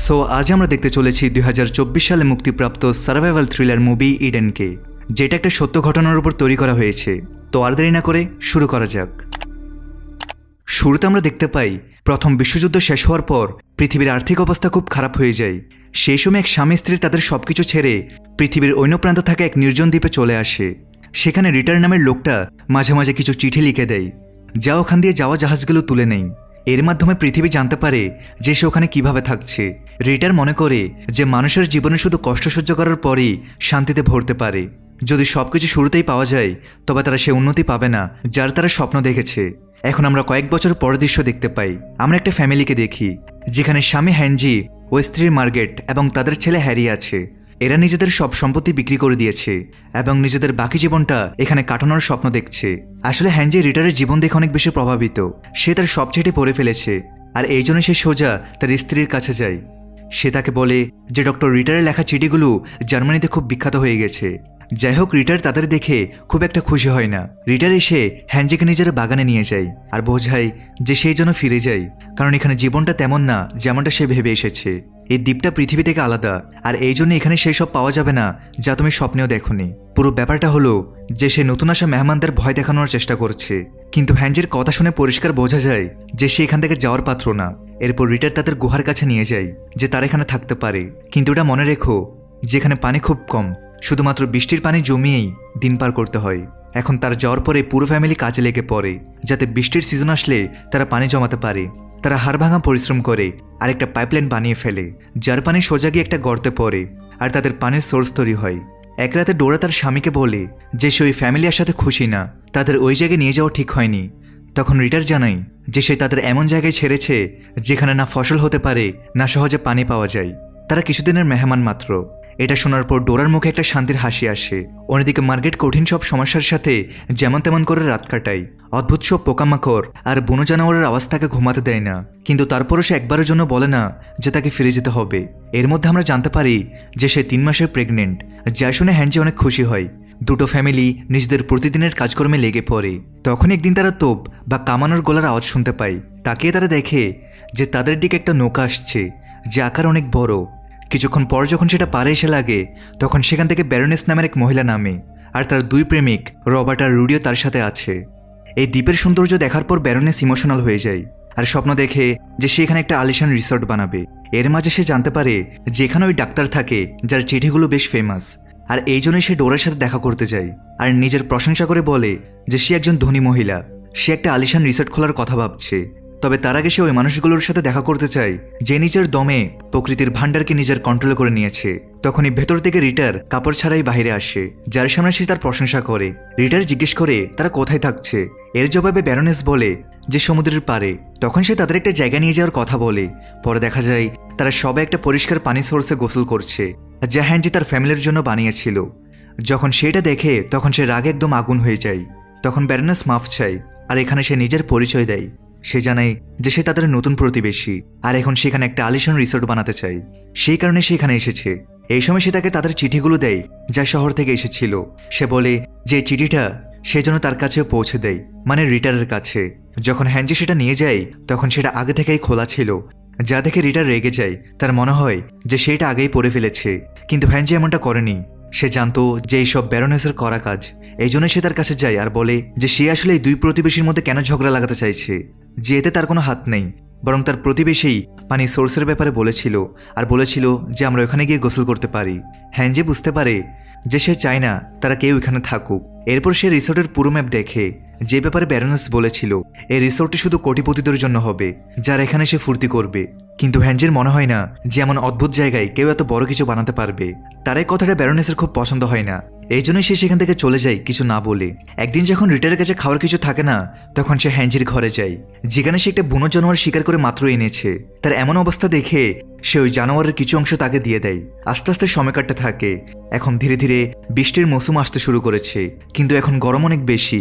So আজ আমরা দেখতে চলেছি 2024 সালে মুক্তিপ্রাপ্ত সার্ভাইভাল থ্রিলার মুভি ইডেনকে, যেটা একটা সত্য ঘটনার উপর তৈরি করা হয়েছে। তো আর দেরি না করে শুরু করা যাক। শুরুতে আমরা দেখতে পাই প্রথম বিশ্বযুদ্ধ শেষ হওয়ার পর পৃথিবীর আর্থিক অবস্থা খুব খারাপ হয়ে যায়। সেই সময় এক স্বামী স্ত্রী তাদের সবকিছু ছেড়ে পৃথিবীর অন্য প্রান্তে থাকা এক নির্জন দ্বীপে চলে আসে। সেখানে রিটার নামের লোকটা মাঝে মাঝে কিছু চিঠি লিখে দেয়, যা ওখান দিয়ে যাওয়া জাহাজগুলো তুলে নেয়। এর মাধ্যমে পৃথিবী জানতে পারে যে সে ওখানে কিভাবে থাকছে। রিটার মনে করে যে মানুষের জীবনে শুধু কষ্ট সহ্য করার পরই শান্তিতে ভরতে পারে। যদি সবকিছু শুরুতেই পাওয়া যায় তবে তারা সে উন্নতি পাবে না যার তারা স্বপ্ন দেখেছে। এখন আমরা কয়েক বছর পরের দৃশ্য দেখতে পাই। আমরা একটা ফ্যামিলিকে দেখি যেখানে স্বামী হ্যানজি ও স্ত্রী মার্গেট এবং তাদের ছেলে হ্যারি আছে। এরা নিজেদের সব সম্পত্তি বিক্রি করে দিয়েছে এবং নিজেদের বাকি জীবনটা এখানে কাটানোর স্বপ্ন দেখছে। আসলে হ্যানজি রিটারের জীবন দেখে অনেক বেশি প্রভাবিত। সে তার সব চিঠি পড়ে ফেলেছে আর এই জন্য সে সোজা তার স্ত্রীর কাছে যায়। সে তাকে বলে যে ডক্টর রিটারের লেখা চিঠিগুলো জার্মানিতে খুব বিখ্যাত হয়ে গেছে। যাই হোক, রিটার তাদের দেখে খুব একটা খুশি হয় না। রিটার এসে হ্যানজিকে নিজের বাগানে নিয়ে যায় আর বোঝায় যে সেই জন্য ফিরে যায়, কারণ এখানে জীবনটা তেমন না যেমনটা সে ভেবে এসেছে। এই দ্বীপটা পৃথিবী থেকে আলাদা আর এই জন্য এখানে সেই সব পাওয়া যাবে না যা তুমি স্বপ্নেও দেখোনি। পুরো ব্যাপারটা হলো যে সে নতুন আসা মেহমানদের ভয় দেখানোর চেষ্টা করছে, কিন্তু হ্যানজির কথা শুনে পরিষ্কার বোঝা যায় যে সে এখান থেকে যাওয়ার পাত্র না। এরপর রিটার তাদের গুহার কাছে নিয়ে যায় যে তারা এখানে থাকতে পারে, কিন্তু এটা মনে রেখো যেখানে পানি খুব কম, শুধুমাত্র বৃষ্টির পানি জমিয়েই দিন পার করতে হয়। এখন তার যাওয়ার পরে পুরো ফ্যামিলি কাজে লেগে পড়ে যাতে বৃষ্টির সিজন আসলে তারা পানি জমাতে পারে। তারা হাড়ভাঙা পরিশ্রম করে আর একটা পাইপলাইন বানিয়ে ফেলে, যার পানি সোজা গিয়ে একটা গর্তে পড়ে আর তাদের পানির সোর্স তৈরি হয়। এক রাতে ডোরা তার স্বামীকে বলে যে সে ওই ফ্যামিলির সাথে খুশি না, তাদের ওই জায়গায় নিয়ে যাওয়া ঠিক হয়নি। তখন রিটার জানায় যে সে তাদের এমন জায়গায় ছেড়েছে যেখানে না ফসল হতে পারে না সহজে পানি পাওয়া যায়। তারা কিছুদিনের মেহমান মাত্র। এটা শোনার পর ডোরার মুখে একটা শান্তির হাসি আসে। অন্যদিকে মার্গেট কঠিন সব সমস্যার সাথে যেমন তেমন করে রাত কাটায়। অদ্ভুত সব পোকামাকড় আর বন্য জানোয়ারের আওয়াজ তাকে ঘুমাতে দেয় না, কিন্তু তারপরও সে একবারের জন্য বলে না যে তাকে ফিরে যেতে হবে। এর মধ্যে আমরা জানতে পারি যে সে 3 মাসের প্রেগনেন্ট, যা শুনে হ্যানজি অনেক খুশি হয়। দুটো ফ্যামিলি নিজেদের প্রতিদিনের কাজকর্মে লেগে পড়ে। তখন একদিন তারা তোপ বা কামানোর গলার আওয়াজ শুনতে পায়। তাকিয়ে তারা দেখে যে তাদের দিকে একটা নৌকা আসছে, যে আকার অনেক বড়। কিছুক্ষণ পর যখন সেটা পারে এসে লাগে তখন সেখান থেকে ব্যারোনেস নামের এক মহিলা নামে আর তার 2 প্রেমিক রবার্ট আর রুডিও তার সাথে আছে। এই দ্বীপের সৌন্দর্য দেখার পর ব্যারোনেস ইমোশনাল হয়ে যায় আর স্বপ্ন দেখে যে সে এখানে একটা আলিশান রিসর্ট বানাবে। এর মাঝে সে জানতে পারে যে এখানে ওই ডাক্তার থাকে যার চিঠিগুলো বেশ ফেমাস, আর এই জন্যই সে ডোরার সাথে দেখা করতে যায় আর নিজের প্রশংসা করে বলে যে সে একজন ধনী মহিলা, সে একটা আলিশান রিসর্ট খোলার কথা ভাবছে। তবে তার আগে সে ওই মানুষগুলোর সাথে দেখা করতে চায় যে নিজের দমে প্রকৃতির ভান্ডারকে নিজের কন্ট্রোল করে নিয়েছে। তখনই ভেতর থেকে রিটার কাপড় ছাড়াই বাইরে আসে, যার সামনে সে তার প্রশংসা করে। রিটার জিজ্ঞেস করে তারা কোথায় থাকছে। এর জবাবে ব্যারোনেস বলে যে সমুদ্রের পাড়ে। তখন সে তাদের একটা জায়গা নিয়ে যাওয়ার কথা বলে। পরে দেখা যায় তারা সবাই একটা পরিষ্কার পানি সোর্সে গোসল করছে, যা হ্যানজি তার ফ্যামিলির জন্য বানিয়েছিল। যখন সেটা দেখে তখন সে রাগে একদম আগুন হয়ে যায়। তখন ব্যারোনেস মাফ চায় আর এখানে সে নিজের পরিচয় দেয়। সে জানায় যে সে তাদের নতুন প্রতিবেশী আর এখন সেখানে একটা আলিশান রিসোর্ট বানাতে চায়, সেই কারণে সে এখানে এসেছে। এই সময় সে তাকে তাদের চিঠিগুলো দেয় যা শহর থেকে এসেছিল। সে বলে যে চিঠিটা সে যেন তার কাছে পৌঁছে দেয়, মানে রিটারের কাছে। যখন হ্যানজি সেটা নিয়ে যায় তখন সেটা আগে থেকেই খোলা ছিল, যা দেখে রিটার রেগে যায়। তার মনে হয় যে সেটা আগেই পড়ে ফেলেছে, কিন্তু হ্যানজি এমনটা করেনি। সে জানতো যে এইসব ব্যারোনেসের করা কাজ, এই জন্য সে তার কাছে যায় আর বলে যে সে আসলে এই 2 প্রতিবেশীর মধ্যে কেন ঝগড়া লাগাতে চাইছে, যে এতে তার কোনো হাত নেই, বরং তার প্রতিবেশী পানি সোর্সের ব্যাপারে বলেছিল আর বলেছিল যে আমরা ওখানে গিয়ে গোসল করতে পারি। হ্যানজি বুঝতে পারে যে সে চায় না তারা কেউ এখানে থাকুক। এরপর সে রিসোর্টের পুরো ম্যাপ দেখে, যে ব্যাপারে ব্যারোনেস বলেছিল এই রিসোর্টটি শুধু কোটিপতিদের জন্য হবে যার এখানে সে ফুর্তি করবে। কিন্তু হ্যানজির মনে হয় না যে এমন অদ্ভুত জায়গায় কেউ এত বড় কিছু বানাতে পারবে। তার এই কথাটা ব্যারোনেসের খুব পছন্দ হয় না, এই জন্যই সে সেখান থেকে চলে যায় কিছু না বলে। একদিন যখন রিটারের কাছে খাওয়ার কিছু থাকে না তখন সে হ্যানজির ঘরে যায়, যেখানে সে একটা বুনো জানোয়ার শিকার করে মাত্র এনেছে। তার এমন অবস্থা দেখে সে ওই জানোয়ারের কিছু অংশ তাকে দিয়ে দেয়। আস্তে আস্তে সময় কাটতে থাকে। এখন ধীরে ধীরে বৃষ্টির মৌসুম আসতে শুরু করেছে, কিন্তু এখন গরম অনেক বেশি।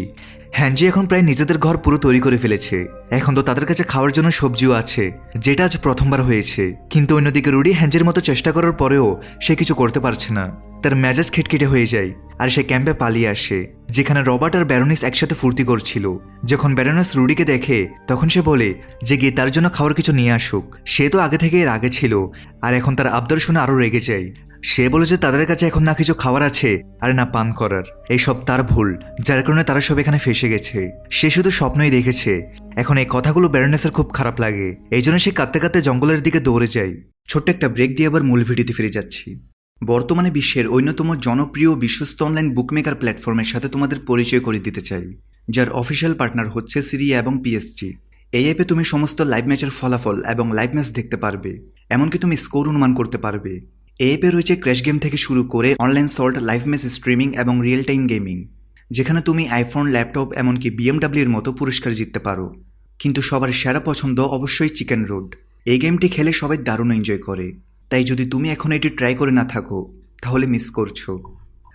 হ্যানজি এখন প্রায় নিজেদের ঘর পুরো তৈরি করে ফেলেছে। এখন তো তাদের কাছে খাওয়ার জন্য সবজিও আছে, যেটা আজ প্রথমবার হয়েছে। কিন্তু অন্যদিকে রুডি হ্যানজির মতো চেষ্টা করার পরেও সে কিছু করতে পারছে না। তার মেজাজ খিটখিটে হয়ে যায় আর সে ক্যাম্পে পালিয়ে আসে, যেখানে রবার্ট আর ব্যারোনিস একসাথে ফুর্তি করছিল। যখন ব্যারোনিস রুডিকে দেখে তখন সে বলে যে গিয়ে তার জন্য খাওয়ার কিছু নিয়ে আসুক। সে তো আগে থেকে রাগে ছিল আর এখন তার আবদার শুনে আরো রেগে যায়। সে বলে যে তাদের কাছে এখন না কিছু খাবার আছে আর না পান করার। এইসব তার ভুল, যার কারণে তারা সব এখানে ফেসে গেছে। সে শুধু স্বপ্নই দেখেছে। এখন এই কথাগুলো ব্যারোনেসের খুব খারাপ লাগে, এই জন্য সে কাঁদতে কাঁদতে জঙ্গলের দিকে দৌড়ে যায়। ছোট্ট একটা ব্রেক দিয়ে আবার মূল ভিডিওতে ফিরে যাচ্ছি। বর্তমানে বিশ্বের অন্যতম জনপ্রিয় বিশ্বস্ত অনলাইন বুকমেকার প্ল্যাটফর্মের সাথে তোমাদের পরিচয় করে দিতে চাই, যার অফিসিয়াল পার্টনার হচ্ছে সিরিয়া এবং পিএসজি। এই অ্যাপে তুমি সমস্ত লাইভ ম্যাচের ফলাফল এবং লাইভ ম্যাচ দেখতে পারবে, এমনকি তুমি স্কোর অনুমান করতে পারবে। এই অ্যাপে রয়েছে ক্র্যাশ গেম থেকে শুরু করে online salt, live match streaming এবং রিয়েল টাইম গেমিং, যেখানে তুমি আইফোন, ল্যাপটপ এমনকি বিএমডাব্লিউর মতো পুরস্কার জিততে পারো। কিন্তু সবার সেরা পছন্দ অবশ্যই চিকেন রোড। এই গেমটি খেলে সবাই দারুণ এনজয় করে, তাই যদি তুমি এখন এটি ট্রাই করে না থাকো তাহলে মিস করছো।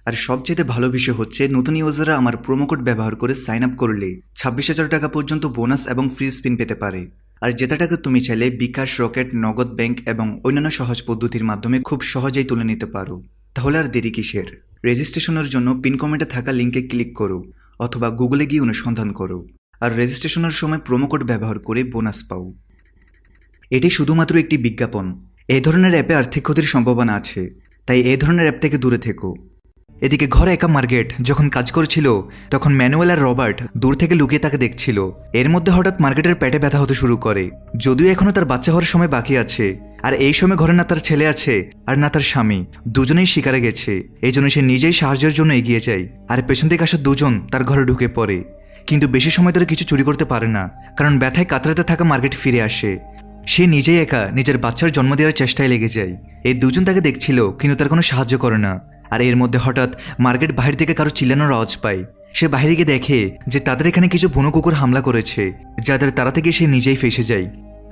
আর সবচেয়ে ভালো বিষয় হচ্ছে নতুন ইউজাররা আমার প্রোমো কোড ব্যবহার করে সাইন আপ করলে 26,000 টাকা পর্যন্ত বোনাস এবং ফ্রি স্পিন পেতে পারে। আর যেটা টাকা তুমি চাইলে বিকাশ, রকেট, নগদ ব্যাংক এবং অন্যান্য সহজ পদ্ধতির মাধ্যমে খুব সহজেই তুলে নিতে পারো। তাহলে আর দেরি কিসের? রেজিস্ট্রেশনের জন্য পিন কমেন্টে থাকা লিঙ্কে ক্লিক করো অথবা গুগলে গিয়ে অনুসন্ধান করো আর রেজিস্ট্রেশনের সময় প্রোমো কোড ব্যবহার করে বোনাস পাও। এটি শুধুমাত্র একটি বিজ্ঞাপন। এই ধরনের অ্যাপে আর্থিক ক্ষতির সম্ভাবনা আছে, তাই এই ধরনের অ্যাপ থেকে দূরে থেকো। এদিকে ঘরে একা মার্গেট যখন কাজ করছিল তখন ম্যানুয়েল আর রবার্ট দূর থেকে লুকিয়ে তাকে দেখছিল। এর মধ্যে হঠাৎ মার্গেটের পেটে ব্যথা হতে শুরু করে, যদিও এখনও তার বাচ্চা হওয়ার সময় বাকি আছে। আর এই সময় ঘরে না তার ছেলে আছে আর না তার স্বামী, দুজনেই শিকারে গেছে। এই জন্য সে নিজেই সাহায্যের জন্য এগিয়ে যায় আর পেছন থেকে আসা দুজন তার ঘরে ঢুকে পড়ে। কিন্তু বেশি সময় ধরে কিছু চুরি করতে পারে না, কারণ ব্যথায় কাতরাতে থাকা মার্গেট ফিরে আসে। সে নিজেই একা নিজের বাচ্চার জন্ম দেওয়ার চেষ্টায় লেগে যায়। এই দুজন তাকে দেখছিল কিন্তু তার কোনো সাহায্য করে না। আর এর মধ্যে হঠাৎ মার্গেট বাহির থেকে কারো চিল্লানোর আওয়াজ পায়। সে বাইরে গিয়ে দেখে যে তাদের এখানে কিছু বুনো কুকুর হামলা করেছে, যাদের তাড়া থেকে সে নিজেই ফেসে যায়।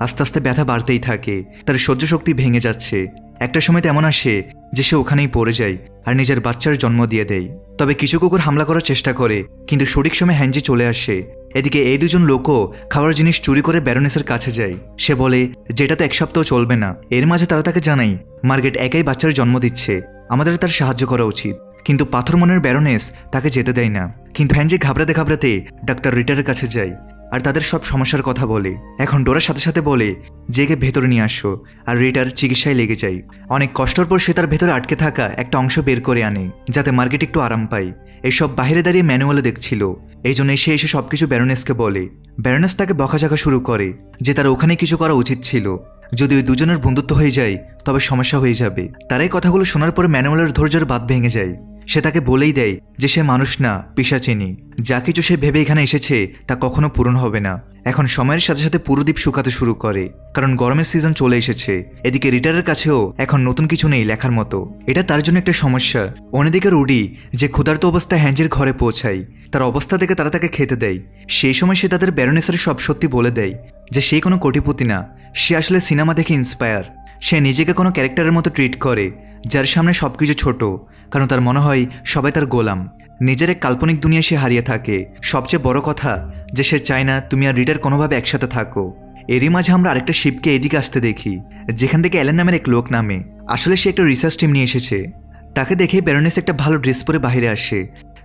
আস্তে আস্তে ব্যথা বাড়তেই থাকে, তার সহ্য শক্তি ভেঙে যাচ্ছে। একটা সময় তেমন আসে যে সে ওখানেই পড়ে যায় আর নিজের বাচ্চার জন্ম দিয়ে দেয়। তবে কিছু কুকুর হামলা করার চেষ্টা করে, কিন্তু সঠিক সময় হ্যান্ডজি চলে আসে। এদিকে এই দুজন লোকও খাবার জিনিস চুরি করে ব্যারোনেসের কাছে যায়। সে বলে যেটা তো এক সপ্তাহ চলবে না। এর মাঝে তারা তাকে জানায় মার্গেট একাই বাচ্চার জন্ম দিচ্ছে, আমাদের তার সাহায্য করা উচিত। কিন্তু পাথর মনের ব্যারোনেস তাকে যেতে দেয় না। কিন্তু হ্যান্ডজি ঘাবড়াতে ঘাবড়াতে ডাক্তার রিটারের কাছে যায় আর তাদের সব সমস্যার কথা বলে। এখন ডোরার সাথে সাথে বলে যে একে ভেতরে নিয়ে আসো, আর রিটার চিকিৎসায় লেগে যায়। অনেক কষ্টের পর সে তার ভেতরে আটকে থাকা একটা অংশ বের করে আনে, যাতে মার্গেট একটু আরাম পায়। এইসব বাইরে দাঁড়িয়ে ম্যানুয়ালে দেখছিল, এই জন্য সে এসে সবকিছু ব্যারোনেসকে বলে। ব্যারোনেস তাকে বকাঝকা শুরু করে যে তার ওখানে কিছু করা উচিত ছিল। যদি ওই দুজনের বন্ধুত্ব হয়ে যায় তবে সমস্যা হয়ে যাবে। তার এই কথাগুলো শোনার পর ম্যানুয়ালের ধৈর্যের বাঁধ ভেঙে যায়। সে তাকে বলেই দেয় যে সে মানুষ না, পিশাচিনী। যা কিছু সে ভেবে এখানে এসেছে তা কখনো পূরণ হবে না। এখন সময়ের সাথে সাথে পুরো দ্বীপ শুকাতে শুরু করে, কারণ গরমের সিজন চলে এসেছে। এদিকে রিটারের কাছেও এখন নতুন কিছু নেই লেখার মতো, এটা তার জন্য একটা সমস্যা। অন্যদিকে রুডি যে ক্ষুধার্ত অবস্থায় হ্যান্ডজির ঘরে পৌঁছায়, তার অবস্থা দেখে তারা তাকে খেতে দেয়। সেই সময় সে তাদের ব্যারোনেসের সব সত্যি বলে দেয় যে সে কোনো কোটিপতি না, সে আসলে সিনেমা দেখে ইন্সপায়ার। সে নিজেকে কোনো ক্যারেক্টারের মতো ট্রিট করে, যার সামনে সবকিছু ছোট, কারণ তার মনে হয় সবাই তার গোলাম। নিজের এক কাল্পনিক দুনিয়া সে হারিয়ে থাকে। সবচেয়ে বড় কথা যে সে চায় না তুমি আর রিটার কোনোভাবে একসাথে থাকো। এরই মাঝে আমরা আরেকটা শিপকে এদিকে আসতে দেখি, যেখান থেকে অ্যালেন নামের এক লোক নামে। আসলে সে একটা রিসার্চ টিম নিয়ে এসেছে। তাকে দেখে ব্যারোনেস একটা ভালো ড্রেস পরে বাইরে আসে,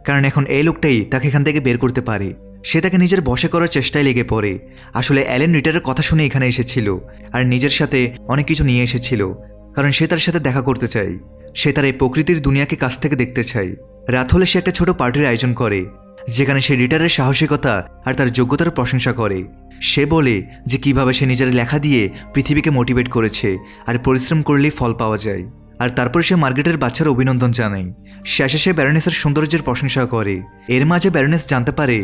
কারণ এখন এই লোকটাই তাকে এখান থেকে বের করতে পারে। সে তাকে নিজের বশে করার চেষ্টায় লেগে পড়ে। আসলে অ্যালেন রিটারের কথা শুনে এখানে এসেছিল আর নিজের সাথে অনেক কিছু নিয়ে এসেছিল, কারণ সে তার সাথে দেখা করতে চায়। সে তার এই প্রকৃতির দুনিয়াকে কাছ থেকে দেখতে চায়। রাত হলে সে একটা ছোট পার্টির আয়োজন করে, যেখানে সে রিটারের সাহসিকতা আর তার যোগ্যতার প্রশংসা করে। সে বলে যে কিভাবে সে নিজের লেখা দিয়ে পৃথিবীকে মোটিভেট করেছে আর পরিশ্রম করলেই ফল পাওয়া যায়। আর তারপর সে মার্গেটের বাচ্চার অভিনন্দন জানায়। শেষে সে ব্যারোনেসের সৌন্দর্যের প্রশংসা করে। এর মাঝে ব্যারোনেস জানতে পারে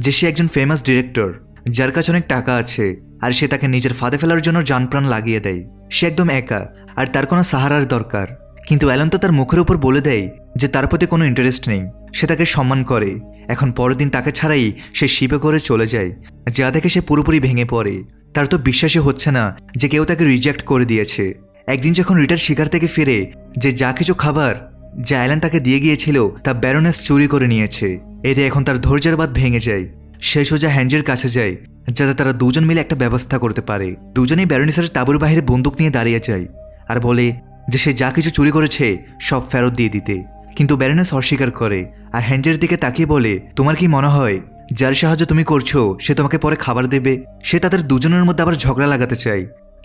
যে সে একজন ফেমাস ডিরেক্টর, যার কাছে অনেক টাকা আছে, আর সে তাকে নিজের ফাঁদে ফেলার জন্য জানপ্রাণ লাগিয়ে দেয়। সে একদম একা আর তার কোনো সাহারার দরকার। কিন্তু অ্যালেন তো তার মুখের উপর বলে দেয় যে তার প্রতি কোনো ইন্টারেস্ট নেই। সে তাকে সম্মান করে। এখন পরের দিন তাকে ছাড়াই সে শিপে করে চলে যায়, যা দেখে সে পুরোপুরি ভেঙে পড়ে। তার তো বিশ্বাসই হচ্ছে না যে কেউ তাকে রিজেক্ট করে দিয়েছে। একদিন যখন রিটার শিকার থেকে ফিরে, যে যা কিছু খাবার যা অ্যালেন তাকে দিয়ে গিয়েছিল তা ব্যারোনেস চুরি করে নিয়েছে। এতে এখন তার ধৈর্যের বাঁধ ভেঙে যায়। সে সোজা হ্যান্ডজির কাছে যায়, যাতে তারা দুজন মিলে একটা ব্যবস্থা করতে পারে। দুজনেই ব্যারোনেসের তাঁবুর বাইরে বন্দুক নিয়ে দাঁড়িয়ে যায় আর বলে যে সে যা কিছু চুরি করেছে সব ফেরত দিয়ে দিতে। কিন্তু ব্যারনেস অস্বীকার করে আর হ্যাঞ্জের দিকে তাকিয়ে বলে, তোমার কি মনে হয় যার সাহায্য তুমি করছো সে তোমাকে পরে খাবার দেবে? সে তাদের দুজনের মধ্যে আবার ঝগড়া লাগাতে চায়,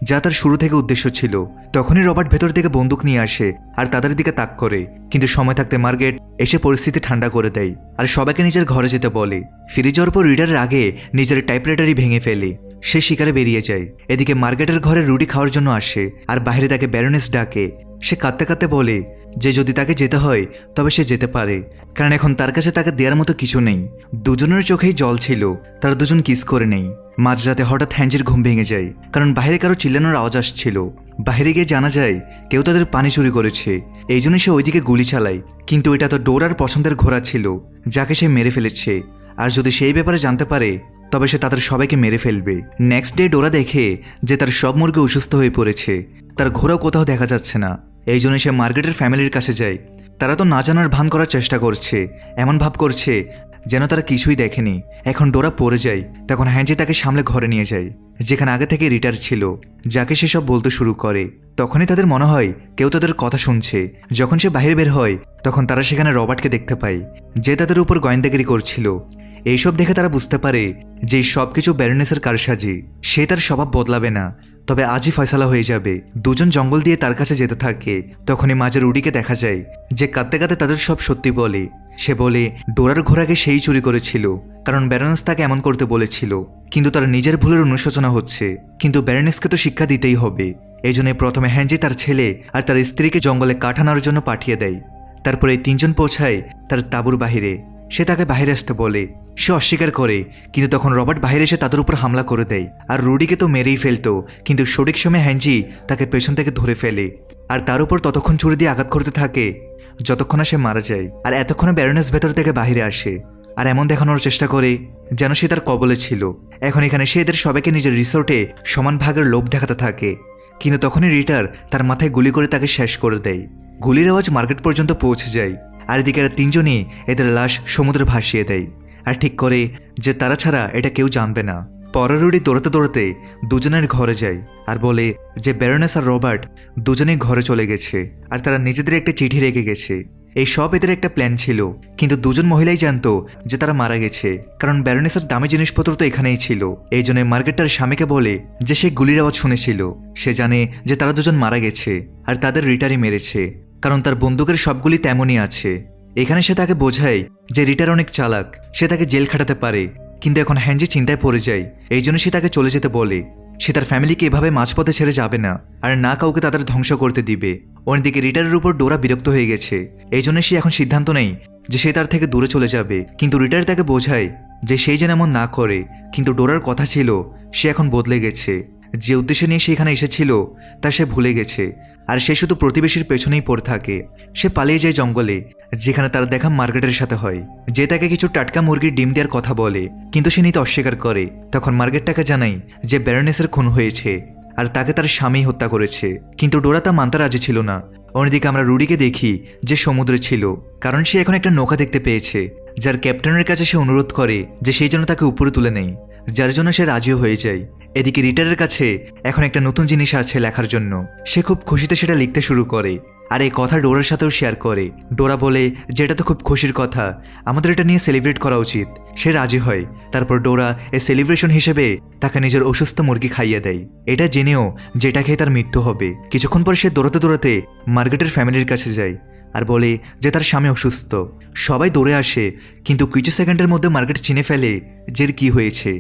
যা তার শুরু থেকে উদ্দেশ্য ছিল। তখনই রবার্ট ভেতর থেকে বন্দুক নিয়ে আসে আর তাদের দিকে তাক করে, কিন্তু সময় থাকতে মার্গেট এসে পরিস্থিতি ঠান্ডা করে দেয় আর সবাইকে নিজের ঘরে যেতে বলে। ফিরে যাওয়ার পর রিডারের আগে নিজের টাইপরাইটারই ভেঙে ফেলে। সে শিকারে বেরিয়ে যায়। এদিকে মার্গেটের ঘরে রুটি খাওয়ার জন্য আসে আর বাইরে তাকে ব্যারনেস ডাকে। সে কাঁদতে কাঁদতে বলে যে যদি তাকে যেতে হয় তবে সে যেতে পারে, কারণ এখন তার কাছে তাকে দেওয়ার মতো কিছু নেই। দুজনের চোখেই জল ছিল, তারা দুজন কিস করে নেই। মাঝরাতে হঠাৎ হ্যাঞ্জের ঘুম ভেঙে যায়, কারণ বাইরে কারো চিল্লানোর আওয়াজ আসছিল। বাইরে গিয়ে জানা যায় কেউ তাদের পানি চুরি করেছে, এই জন্য সে ওইদিকে গুলি চালায়। কিন্তু এটা তো ডোরার পছন্দের ঘোড়া ছিল, যাকে সে মেরে ফেলেছে। আর যদি সেই ব্যাপারে জানতে পারে তবে সে তাদের সবাইকে মেরে ফেলবে। নেক্সট ডে ডোরা দেখে যে তার সব মুরগি অসুস্থ হয়ে পড়েছে, তার ঘোড়াও কোথাও দেখা যাচ্ছে না। এই জন্য সে মার্গেটের ফ্যামিলির কাছে যায়। তারা তো না জানার ভান করার চেষ্টা করছে, এমন ভাব করছে যেন তারা কিছুই দেখেনি। এখন ডোরা পড়ে যায়, তখন হ্যাঞ্জি তাকে সামলে ঘরে নিয়ে যায়, যেখানে আগে থেকে রিটার ছিল, যাকে সে সব বলতে শুরু করে। তখনই তাদের মনে হয় কেউ তাদের কথা শুনছে। যখন সে বাইরে বের হয় তখন তারা সেখানে রবার্টকে দেখতে পায়, যে তাদের উপর গোয়েন্দাগিরি করছিল। এইসব দেখে তারা বুঝতে পারে যে সব কিছু ব্যারনেসের কারসাজি। সে তার স্বভাব বদলাবে না, তবে আজই ফয়সালা হয়ে যাবে। দুজন জঙ্গল দিয়ে তার কাছে যেতে থাকে। তখনই মাঝে রুডিকে দেখা যায়, যে কাঁদতে কাঁদতে তাদের সব সত্যি বলে। সে বলে ডোরার ঘোড়াকে সেই চুরি করেছিল, কারণ ব্যারনেস তাকে এমন করতে বলেছিল। কিন্তু তার নিজের ভুলের অনুশোচনা হচ্ছে, কিন্তু ব্যারনেসকে তো শিক্ষা দিতেই হবে। এই জন্য প্রথমে হ্যাঞ্জি তার ছেলে আর তার স্ত্রীকে জঙ্গলে কাঠ আনার জন্য পাঠিয়ে দেয়। তারপরে এই তিনজন পৌঁছায় তার তাঁবুর বাহিরে। সে তাকে বাইরে আসতে বলে, সে অস্বীকার করে, কিন্তু তখন রবার্ট বাইরে এসে তাদের উপর হামলা করে দেয়। আর রুডিকে তো মেরেই ফেলতো, কিন্তু সঠিক সময় হ্যাঞ্জি তাকে পেছন থেকে ধরে ফেলে আর তার উপর ততক্ষণ ছুরি দিয়ে আঘাত করতে থাকে যতক্ষণ না সে মারা যায়। আর এতক্ষণে ব্যারনেস ভেতর থেকে বাইরে আসে আর এমন দেখানোর চেষ্টা করে যেন সে তার কবলে ছিল। এখন এখানে সে এদের সবাইকে নিজের রিসোর্টে সমান ভাগের লোভ দেখাতে থাকে, কিন্তু তখনই রিটার তার মাথায় গুলি করে তাকে শেষ করে দেয়। গুলির আওয়াজ মার্কেট পর্যন্ত পৌঁছে যায়, আর এদিকে তিনজনই এদের লাশ সমুদ্রে ভাসিয়ে দেয় আর ঠিক করে যে তারা ছাড়া এটা কেউ জানবে না। পরের রুডি দৌড়াতে দৌড়াতে দুজনের ঘরে যায় আর বলে যে ব্যারনেস আর রবার্ট দুজনেই ঘরে চলে গেছে আর তারা নিজেদের একটা চিঠি রেখে গেছে। এই সব এদের একটা প্ল্যান ছিল, কিন্তু দুজন মহিলাই জানতো যে তারা মারা গেছে, কারণ ব্যারনেসের দামি জিনিসপত্র তো এখানেই ছিল। এই জন্য মার্কেট তার স্বামীকে বলে যে সে গুলির আওয়াজ শুনেছিল। সে জানে যে তারা দুজন মারা গেছে আর তাদের রিটারই মেরেছে, কারণ তার বন্দুকের সবগুলি তেমনই আছে। এখানে সে তাকে বোঝায় যে রিটার অনেক চালাক, সে তাকে জেল খাটাতে পারে। কিন্তু এখন হ্যাঞ্জি চিন্তায় পড়ে যায়, এই জন্য সে তাকে চলে যেতে বলে। সে তার ফ্যামিলিকে এভাবে মাঝপথে ছেড়ে যাবে না আর না কাউকে তাদের ধ্বংস করতে দিবে। অন্যদিকে রিটারের উপর ডোরা বিরক্ত হয়ে গেছে, এই জন্য সে এখন সিদ্ধান্ত নেয় যে সে তার থেকে দূরে চলে যাবে। কিন্তু রিটার তাকে বোঝায় যে সেই যেন এমন না করে, কিন্তু ডোরার কথা ছিল সে এখন বদলে গেছে। যে উদ্দেশ্য নিয়ে সে এখানে এসেছিল তা সে ভুলে গেছে, আর সে শুধু প্রতিবেশীর পেছনেই পড়ে থাকে। সে পালিয়ে যায় জঙ্গলে, যেখানে তার দেখা মার্গেটের সাথে হয়, যে তাকে কিছু টাটকা মুরগির ডিম দেওয়ার কথা বলে, কিন্তু সে নিতে অস্বীকার করে। তখন মার্গেট তাকে জানায় যে ব্যারনেসের খুন হয়েছে আর তাকে তার স্বামী হত্যা করেছে, কিন্তু ডোরা তা মানতে রাজি ছিল না। অন্যদিকে আমরা রুডিকে দেখি যে সমুদ্রে ছিল, কারণ সে এখন একটা নৌকা দেখতে পেয়েছে, যার ক্যাপ্টেনের কাছে সে অনুরোধ করে যে সেই জন্য তাকে উপরে তুলে নেয়, যার জন্য সে রাজিও হয়ে যায়। এদিকে রিটারের কাছে এখন একটা নতুন জিনিস আছে লেখার জন্য। সে খুব খুশিতে সেটা লিখতে শুরু করে আর এই কথা ডোরার সাথেও শেয়ার করে। ডোরা বলে যে এটা তো খুব খুশির কথা, আমাদের এটা নিয়ে সেলিব্রেট করা উচিত। সে রাজি হয়। তারপর ডোরা এই সেলিব্রেশন হিসেবে তাকে নিজের অসুস্থ মুরগি খাইয়ে দেয়, এটা জেনেও যেটা খেয়ে তার মৃত্যু হবে। কিছুক্ষণ পর সে দৌড়াতে দৌড়াতে মার্গেটের ফ্যামিলির কাছে যায় আর বলে যে তার স্বামী অসুস্থ। সবাই দৌড়ে আসে, কিন্তু কিছু সেকেন্ডের মধ্যে মার্গেট চিনে ফেলে যে কি হয়েছে।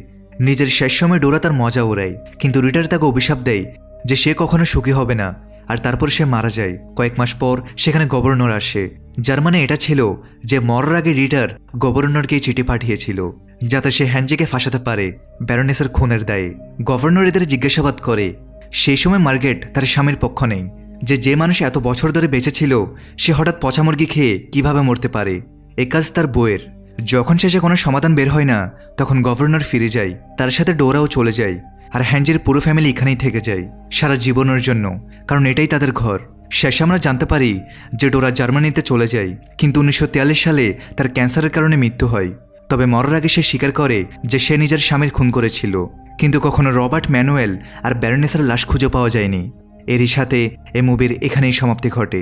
নিজের শেষ সময় ডোরা তার মজা ওড়ায়, কিন্তু রিটার তাকে অভিশাপ দেয় যে সে কখনো সুখী হবে না, আর তারপর সে মারা যায়। কয়েক মাস পর সেখানে গভর্নর আসে, যার মানে এটা ছিল যে মরার আগে রিটার গভর্নরকে চিঠি পাঠিয়েছিল যাতে সে হ্যাঞ্জিকে ফাঁসাতে পারে ব্যারনেসের খুনের দায়ে। গভর্নর এদের জিজ্ঞাসাবাদ করে। সেই সময় মার্গেট তার স্বামীর পক্ষ নেই, যে মানুষ এত বছর ধরে বেঁচে ছিল সে হঠাৎ পচা মুরগি খেয়ে কিভাবে মরতে পারে। এ কাজ তার বউয়ের। যখন শেষে কোনো সমাধান বের হয় না তখন গভর্নর ফিরে যায়, তার সাথে ডোরাও চলে যায়, আর হ্যাঞ্জির পুরো ফ্যামিলি এখানেই থেকে যায় সারা জীবনের জন্য, কারণ এটাই তাদের ঘর। শেষে আমরা জানতে পারি যে ডোরা জার্মানিতে চলে যায়, কিন্তু 1943 সালে তার ক্যান্সারের কারণে মৃত্যু হয়। তবে মরার আগে সে স্বীকার করে যে সে নিজের স্বামীর খুন করেছিল, কিন্তু কখনো রবার্ট ম্যানুয়েল আর ব্যারনেসের লাশ খুঁজে পাওয়া যায়নি। এরই সাথে এই মুভির এখানেই সমাপ্তি ঘটে।